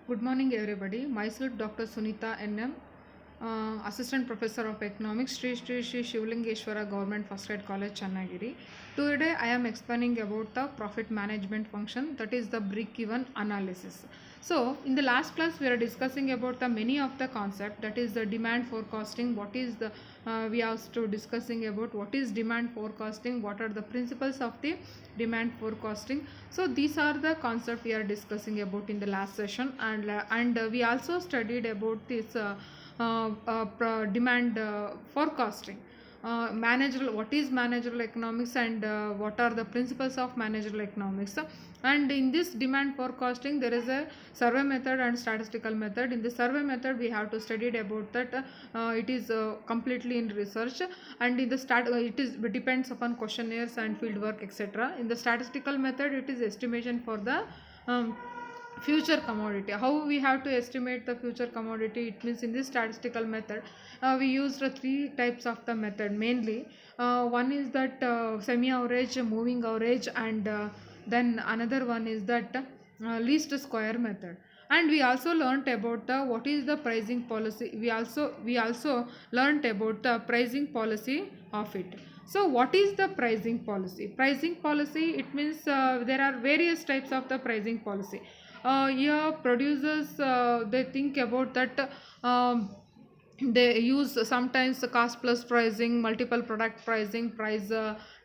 Good morning, everybody. Myself, Dr. Sunita N.M., Assistant Professor of Economics, Sri Shivlingeshwara Government First Grade College, Channagiri. Today, I am explaining about the profit management function, that is the break-even analysis. So, in the last class, we are discussing about the many of the concept, that is the demand forecasting. What is the we are also discussing about what is demand forecasting, what are the principles of the demand forecasting. So these are the concept we are discussing about in the last session, and we also studied about this demand forecasting, managerial, what is managerial economics, and what are the principles of managerial economics. And in this demand forecasting, there is a survey method and statistical method. In the survey method, we have to study about that it is completely in research, and in the it depends upon questionnaires and field work, etc. In the statistical method, it is estimation for the um, future commodity. How we have to estimate the future commodity? It means in this statistical method, we used three types of the method mainly. One is that semi average, moving average, and then another one is that least square method. And we also learnt about the what is the pricing policy. We also learnt about the pricing policy of it. So what is the pricing policy? Pricing policy, it means there are various types of the pricing policy. Here producers, they think about that, they use sometimes the cost plus pricing, multiple product pricing, price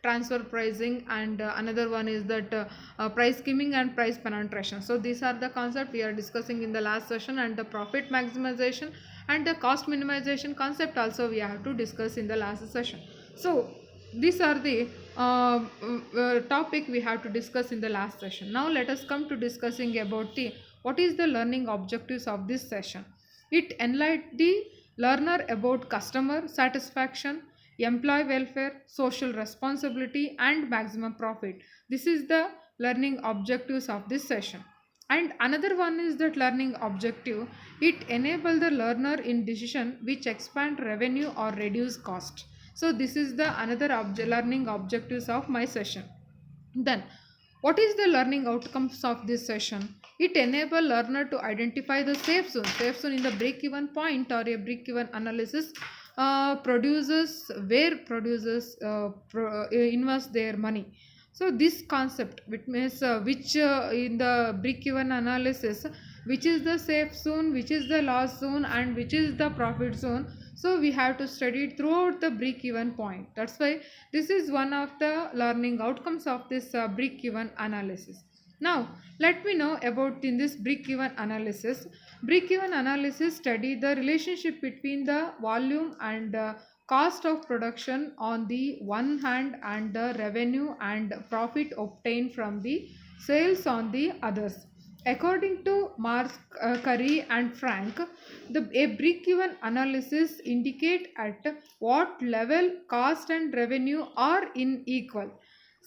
transfer pricing, and another one is that price skimming and price penetration. So these are the concept we are discussing in the last session, and the profit maximization and the cost minimization concept also we have to discuss in the last session. So these are the topic we have to discuss in the last session. Now let us come to discussing about the what is the learning objectives of this session. It enlightened the learner about customer satisfaction, employee welfare, social responsibility, and maximum profit. This is the learning objectives of this session. And another one is that learning objective, it enable the learner in decision which expand revenue or reduce cost. So this is the another learning objectives of my session. Then what is the learning outcomes of this session? It enable learner to identify the safe zone. Safe zone in the break even point or a break even analysis, producers where producers invest their money. So this concept, which means which in the break even analysis, which is the safe zone, which is the loss zone, and which is the profit zone. So we have to study it throughout the break even point. That's why this is one of the learning outcomes of this break even analysis. Now let me know about in this break even analysis. Break even analysis study the relationship between the volume and cost of production on the one hand, and the revenue and profit obtained from the sales on the others. According to Mark Curry and Frank, a break-even analysis indicate at what level cost and revenue are unequal.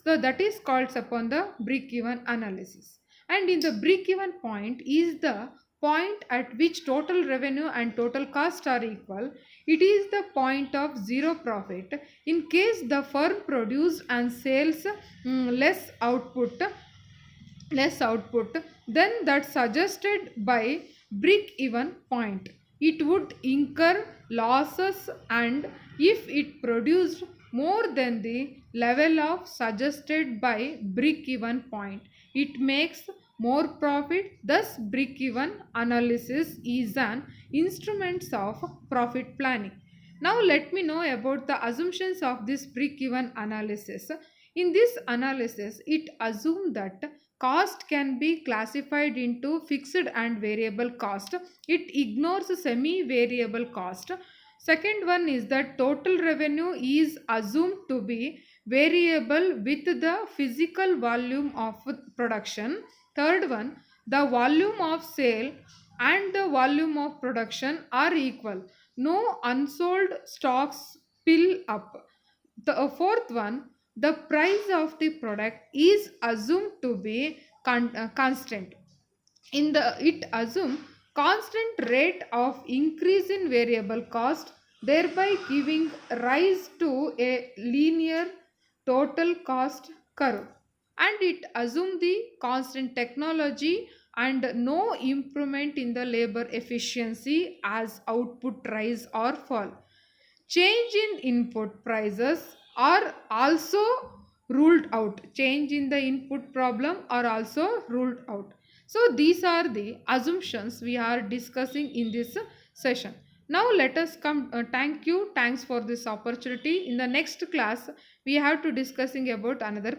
So that is called upon the break-even analysis. And in the break-even point is the point at which total revenue and total cost are equal. It is the point of zero profit in case the firm produced and sells less output than that suggested by break even point. It would incur losses, and if it produced more than the level of suggested by break even point, it makes more profit. Thus break even analysis is an instrument of profit planning. Now let me know about the assumptions of this break even analysis. In this analysis, it assumes that cost can be classified into fixed and variable cost. It ignores semi variable cost. Second one is that total revenue is assumed to be variable with the physical volume of production. Third one, the volume of sale and the volume of production are equal. No unsold stocks pill up. The fourth one, the price of the product is assumed to be constant. In the it assume constant rate of increase in variable cost, thereby giving rise to a linear total cost curve. And it assume the constant technology and no improvement in the labor efficiency as output rise or fall. Change in input prices are also ruled out. Change in the input problem are also ruled out. So these are the assumptions we are discussing in this session. Now let us come. Thank you. Thanks for this opportunity. In the next class, we have to discussing about another